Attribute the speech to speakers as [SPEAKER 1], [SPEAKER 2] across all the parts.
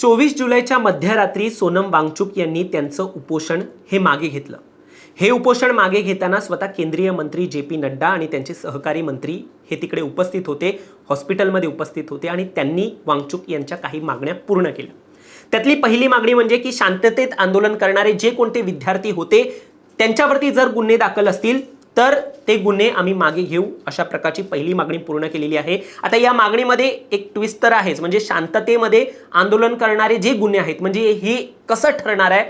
[SPEAKER 1] 24 जुलैच्या मध्यरात्री सोनम वांगचुक यांनी त्यांचं उपोषण हे मागे घेतलं। हे उपोषण मागे घेताना स्वतः केंद्रीय मंत्री जे.पी. नड्डा आणि त्यांचे सहकारी मंत्री हे तिकडे उपस्थित होते, हॉस्पिटलमध्ये उपस्थित होते आणि त्यांनी वांगचुक यांच्या काही मागण्या पूर्ण केल्या। त्यातली पहिली मागणी म्हणजे की शांततेत आंदोलन करणारे जे कोणते विद्यार्थी होते त्यांच्यावरती जर गुन्हे दाखल असतील तर ते गुन्हे आम्ही मागे घेऊ, अशा प्रकारची पहिली मागणी पूर्ण केलेली आहे। आता या मागणीमध्ये एक ट्विस्ट तर आहेच, म्हणजे शांततेमध्ये आंदोलन करणारे जे गुन्हे आहेत म्हणजे हे कसं ठरणार आहे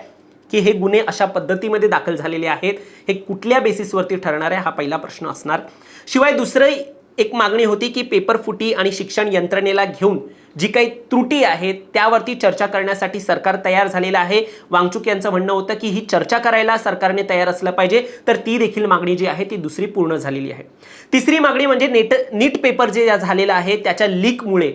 [SPEAKER 1] की हे गुन्हे अशा पद्धतीमध्ये दाखल झालेले आहेत, हे कुठल्या बेसिसवरती ठरणार आहे हा पहिला प्रश्न असणार। शिवाय दुसरी एक मागणी होती की पेपर फुटी आणि शिक्षण यंत्रणेला घेऊन जी काही त्रुटी आहेत त्यावरती चर्चा करण्यासाठी सरकार तयार झालेलं आहे। वांगचुक यांचं म्हणणं होतं की ही चर्चा करायला सरकारने तयार असलं पाहिजे, तर ती देखील मागणी जी आहे ती दुसरी पूर्ण झालेली आहे। तिसरी मागणी म्हणजे नीट पेपर जे झालेला आहे त्याच्या लीकमुळे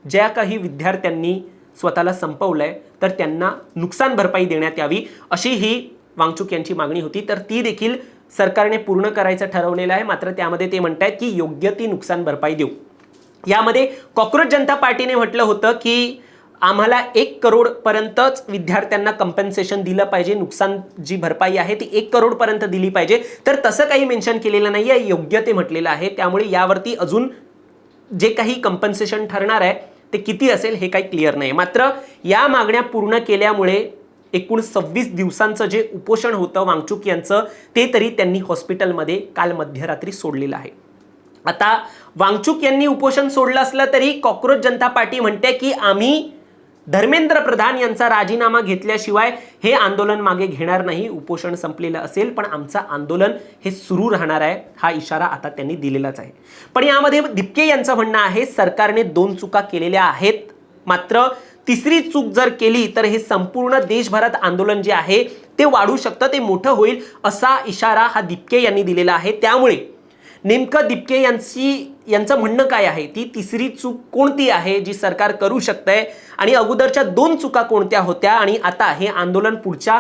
[SPEAKER 1] ज्या काही विद्यार्थ्यांनी स्वतःला संपवलंय तर त्यांना नुकसान भरपाई देण्यात यावी, अशी ही वांगचुक यांची मागणी होती। तर ती देखील सरकारने पूर्ण करायचं ठरवलेलं आहे, मात्र त्यामध्ये ते म्हणतात की योग्य ती नुकसान भरपाई देऊ। यामध्ये कॉक्रोच जनता पार्टीने म्हटलं होतं की आम्हाला 1 करोड पर्यंतच विद्यार्थ्यांना कंपेन्सेशन दिलं पाहिजे, नुकसान जी भरपाई आहे ती 1 करोड पर्यंत दिली पाहिजे। तर तसं काही मेन्शन केलेलं नाही आहे, योग्य ते म्हटलेलं आहे। त्यामुळे यावरती अजून जे काही कंपेन्सेशन ठरणार आहे ते किती असेल हे काही क्लिअर नाही। मात्र या मागण्या पूर्ण केल्यामुळे एकूण 26 दिवसांचं जे उपोषण होतं वांगचुक यांचं ते तरी त्यांनी हॉस्पिटलमध्ये काल मध्यरात्री सोडलेलं आहे। आता वांगचुक यांनी उपोषण सोडलं असलं तरी कॉक्रोच जनता पार्टी म्हणते की आम्ही धर्मेंद्र प्रधान यांचा राजीनामा घेतल्याशिवाय हे आंदोलन मागे घेणार नाही, उपोषण संपलेलं असेल पण आमचं आंदोलन हे सुरू राहणार आहे, हा इशारा आता त्यांनी दिलेलाच आहे। पण यामध्ये दिपके यांचं म्हणणं आहे सरकारने 2 चुका केलेल्या आहेत, मात्र तिसरी चूक जर केली तर हे संपूर्ण देशभरात आंदोलन जे आहे ते वाढू शकतं, ते मोठं होईल, असा इशारा हा दिपके यांनी दिलेला आहे। त्यामुळे नेमकं दिपके यांचं म्हणणं काय आहे, ती तिसरी चूक कोणती आहे जी सरकार करू शकतंय आणि अगोदरच्या 2 चुका कोणत्या होत्या आणि आता हे आंदोलन पुढच्या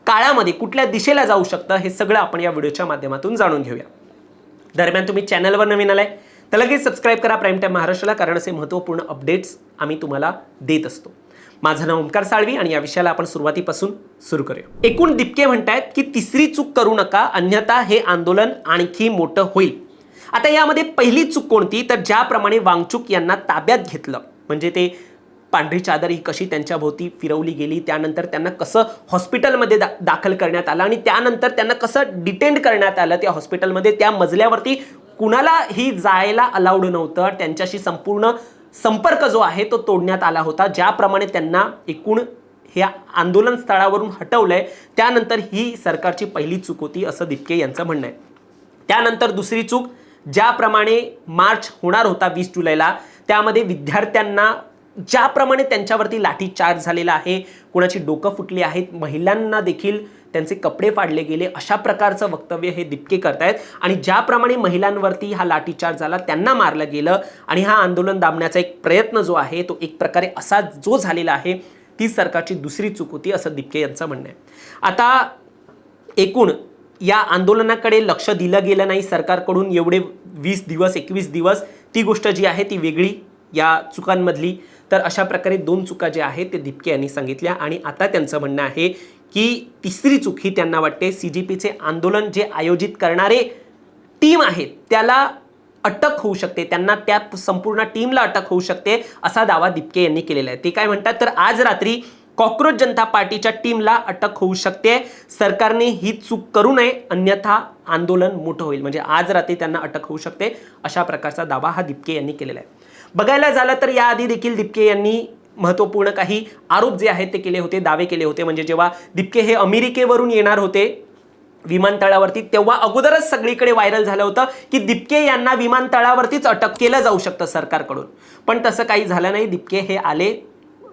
[SPEAKER 1] काळामध्ये कुठल्या दिशेला जाऊ शकतं, हे सगळं आपण या व्हिडिओच्या माध्यमातून जाणून घेऊया। दरम्यान तुम्ही चॅनलवर नवीन आलाय तर लगेच सबस्क्राईब करा प्राईम टाइम महाराष्ट्राला, कारण असे महत्त्वपूर्ण अपडेट्स आम्ही तुम्हाला देत असतो। माझं नाव ओमकार साळवी आणि या विषयाला आपण सुरुवातीपासून सुरू करूया। एकूण दिपके म्हणतायत की तिसरी चूक करू नका, अन्यथा हे आंदोलन आणखी मोठं होईल। आता यामध्ये पहिली चूक कोणती, तर ज्याप्रमाणे वांगचुक यांना ताब्यात घेतलं, म्हणजे ते पांढरी चादर ही कशी त्यांच्या भोवती फिरवली गेली, त्यानंतर त्यांना कसं हॉस्पिटलमध्ये दाखल करण्यात आलं आणि त्यानंतर त्यांना कसं डिटेंड करण्यात आलं त्या हॉस्पिटलमध्ये, त्या मजल्यावरती कुणालाही जायला अलाउड नव्हतं, त्यांच्याशी संपूर्ण संपर्क जो आहे तो तोडण्यात आला होता। ज्याप्रमाणे त्यांना एकूण हे आंदोलन स्थळावरून हटवलंय त्यानंतर ही सरकारची पहिली चूक होती, असं दिपके यांचं म्हणणं आहे। त्यानंतर दुसरी चूक, ज्याप्रमाणे मार्च होणार होता 20 जुलैला त्यामध्ये विद्यार्थ्यांना ज्याप्रमाणे त्यांच्यावरती लाठीचार्ज झालेला आहे, कुणाची डोकं फुटली आहेत, महिलांना देखील त्यांचे कपडे फाडले गेले, अशा प्रकारचं वक्तव्य हे दिपके करतायत। आणि ज्याप्रमाणे महिलांवरती हा लाठीचार्ज झाला, त्यांना मारलं गेलं आणि हा आंदोलन दाबण्याचा एक प्रयत्न जो आहे तो एक प्रकारे असा जो झालेला आहे, ती सरकारची दुसरी चूक होती, असं दिपके यांचं म्हणणं आहे। आता एकूण या आंदोलनाकडे लक्ष दिलं गेलं नाही सरकारकडून एवढे 20 दिवस 21 दिवस, ती गोष्ट जी आहे ती वेगळी या चुकांमधली। तर अशा प्रकारे 2 चुका ज्या आहेत ते दिपके यांनी सांगितल्या आणि आता त्यांचं म्हणणं आहे की तिसरी चूक ही त्यांना वाटते CJPचे आंदोलन जे आयोजित करणारे टीम आहे त्याला अटक होऊ शकते, त्यांना त्या संपूर्ण टीमला अटक होऊ शकते, असा दावा दिपके यांनी केलेला आहे। ते काय म्हणतात, तर आज रात्री कॉक्रोच जनता पार्टीच्या टीमला अटक होऊ शकते, सरकारने ही चूक करू नये अन्यथा आंदोलन मोठं होईल, म्हणजे आज रात्री त्यांना अटक होऊ शकते, अशा प्रकारचा दावा हा दिपके यांनी केलेला आहे। बघायला झालं तर याआधी देखील दिपके यांनी महत्त्वपूर्ण काही आरोप जे आहेत ते केले होते, दावे केले होते। म्हणजे जेव्हा दिपके हे अमेरिकेवरून येणार होते विमानतळावरती तेव्हा अगोदरच सगळीकडे व्हायरल झालं होतं की दिपके यांना विमानतळावरतीच अटक केलं जाऊ शकतं सरकारकडून, पण तसं काही झालं नाही। दिपके हे आले,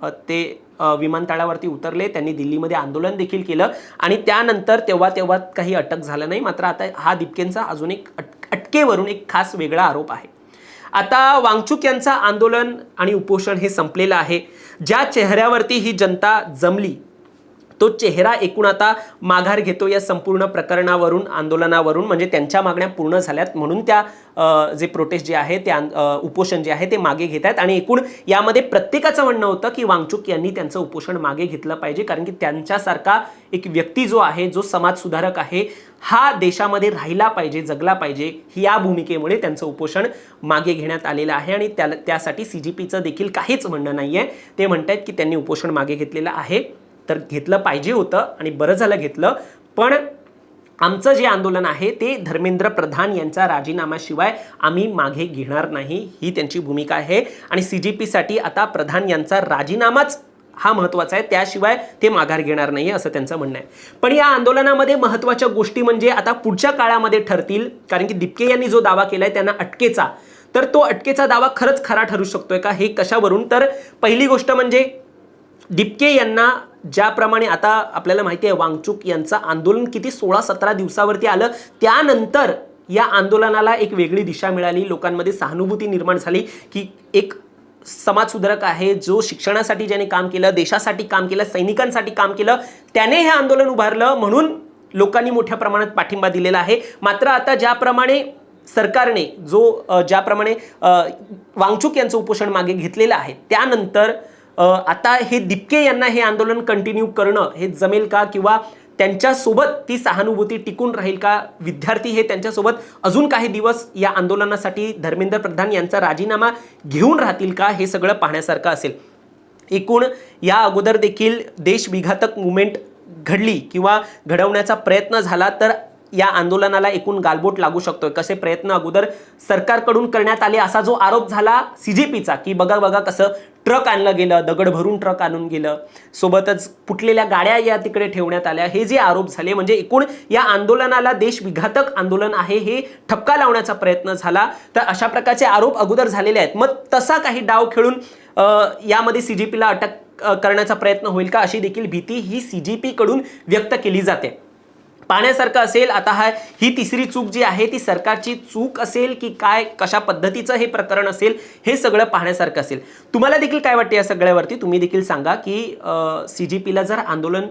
[SPEAKER 1] ते विमानतळावरती उतरले, त्यांनी दिल्लीमध्ये आंदोलन देखील केलं आणि त्यानंतर तेव्हा काही अटक झालं नाही। मात्र आता हा दिपकेंचा अजून एक अटकेवरून एक खास वेगळा आरोप आहे। आता वांगचुक यांचं आंदोलन आणि उपोषण हे संपलेलं आहे। ज्या चेहऱ्यावरती ही जनता जमली तो चेहरा एकूण आता माघार घेतो या संपूर्ण प्रकरणावरून, आंदोलनावरून, म्हणजे त्यांच्या मागण्या पूर्ण झाल्यात म्हणून त्या जे प्रोटेस्ट जे आहे ते उपोषण जे आहे ते मागे घेत आहेत. आणि एकूण यामध्ये प्रत्येकाचं म्हणणं होतं की वांगचुक यांनी त्यांचं उपोषण मागे घेतलं पाहिजे, कारण की त्यांच्यासारखा एक व्यक्ती जो आहे, जो समाजसुधारक आहे, हा देशामध्ये राहिला पाहिजे, जगला पाहिजे, ही या भूमिकेमुळे त्यांचं उपोषण मागे घेण्यात आलेलं आहे. आणि त्यासाठी CGPचं देखील काहीच म्हणणं नाही आहे. ते म्हणतात की त्यांनी उपोषण मागे घेतलेलं आहे, तर घेतलं पाहिजे होतं आणि बरं झालं घेतलं, पण आमचं जे आंदोलन आहे ते धर्मेंद्र प्रधान यांचा राजीनाम्याशिवाय आम्ही मागे घेणार नाही, ही त्यांची भूमिका आहे. आणि CGPसाठी आता प्रधान यांचा राजीनामाच हा महत्त्वाचा आहे, त्याशिवाय ते माघार घेणार नाही असं त्यांचं म्हणणं आहे. पण या आंदोलनामध्ये महत्त्वाच्या गोष्टी म्हणजे आता पुढच्या काळामध्ये ठरतील, कारण की दिपके यांनी जो दावा केलाय त्यांना अटकेचा, तर तो अटकेचा दावा खरंच खरा ठरू शकतोय का, हे कशावरून? तर पहिली गोष्ट म्हणजे दिपके यांना ज्याप्रमाणे आता आपल्याला माहिती आहे वांगचुक यांचं आंदोलन किती 16-17 दिवसावरती आलं, त्यानंतर या आंदोलनाला एक वेगळी दिशा मिळाली, लोकांमध्ये सहानुभूती निर्माण झाली की एक समाजसुधारक आहे, जो शिक्षणासाठी ज्याने काम केलं, देशासाठी काम केलं, सैनिकांसाठी काम केलं, त्याने हे आंदोलन उभारलं, म्हणून लोकांनी मोठ्या प्रमाणात पाठिंबा दिलेला आहे. मात्र आता ज्याप्रमाणे सरकारने ज्याप्रमाणे वांगचुक यांचं उपोषण मागे घेतलेलं आहे, त्यानंतर आता हे दिपके यांना हे आंदोलन कंटिन्यू करणं हे जमेल का, किंवा त्यांच्यासोबत ती सहानुभूती टिकून राहील का, विद्यार्थी हे त्यांच्यासोबत अजून काही दिवस या आंदोलनासाठी धर्मेंद्र प्रधान यांचा राजीनामा घेऊन राहतील का, हे सगळं पाहण्यासारखं असेल. एकूण या अगोदर देखील देशविघातक मुवमेंट घडली किंवा घडवण्याचा प्रयत्न झाला तर या आंदोलनाला एकूण गालबोट लागू शकतोय. कसे प्रयत्न अगोदर सरकारकडून करण्यात आले असा जो आरोप झाला CGPचा की बघा कसं ट्रक आणलं गेलं, दगड भरून ट्रक आणून गेलं, सोबतच फुटलेल्या गाड्या या तिकडे ठेवण्यात आल्या, हे जे आरोप झाले म्हणजे एकूण या आंदोलनाला देशविघातक आंदोलन आहे हे ठपका लावण्याचा प्रयत्न झाला. तर अशा प्रकारचे आरोप अगोदर झालेले आहेत. मग तसा काही डाव खेळून यामध्ये CGPला अटक करण्याचा प्रयत्न होईल का, अशी देखील भीती ही CGP कडून व्यक्त केली जाते. पाहण्यासारखं असेल. आता ही तिसरी चूक जी आहे ती सरकारची चूक असेल की काय, कशा पद्धतीचं हे प्रकरण असेल, हे सगळं पाहण्यासारखं असेल. तुम्हाला देखील काय वाटते या सगळ्यावरती, तुम्ही देखील सांगा की CGPला जर आंदोलन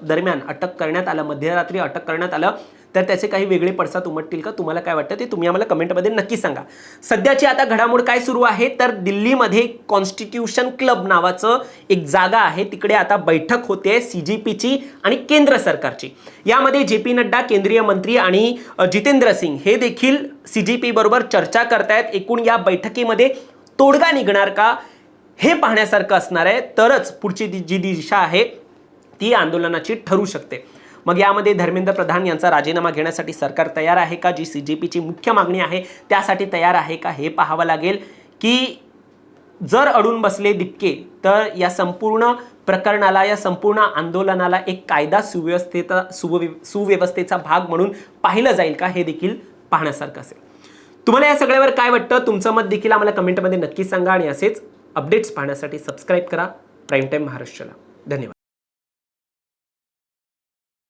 [SPEAKER 1] दरम्यान अटक करण्यात आलं, मध्यरात्री अटक करण्यात आलं, तर त्याचे काही वेगळे पडसाद उमटतील का, तुम्हाला काय वाटतं ते तुम्ही आम्हाला कमेंटमध्ये नक्की सांगा. सध्याची आता घडामोड काय सुरू आहे, तर दिल्लीमध्ये कॉन्स्टिट्यूशन क्लब नावाचं एक जागा आहे, तिकडे आता बैठक होते CGPची आणि केंद्र सरकारची. यामध्ये JP नड्डा केंद्रीय मंत्री आणि जितेंद्र सिंग हे देखील CGP बरोबर चर्चा करतायत. एकूण या बैठकीमध्ये तोडगा निघणार का हे पाहण्यासारखं असणार आहे, तरच पुढची जी दिशा आहे ती आंदोलनाची ठरू शकते. मग यामध्ये धर्मेंद्र प्रधान यांचा राजीनामा घेण्यासाठी सरकार तयार आहे का, जी CGPची मुख्य मागणी आहे त्यासाठी तयार आहे का, हे पाहावं लागेल. की जर अडून बसले दिपके तर या संपूर्ण प्रकरणाला, या संपूर्ण आंदोलनाला एक कायदा सुव्यवस्थेचा भाग म्हणून पाहिलं जाईल का, हे देखील पाहण्यासारखं असेल. तुम्हाला या सगळ्यावर काय वाटतं, तुमचं मत देखील आम्हाला कमेंटमध्ये नक्की सांगा. आणि असेच अपडेट्स पाहण्यासाठी सबस्क्राईब करा प्राईम टाईम महाराष्ट्राला. धन्यवाद.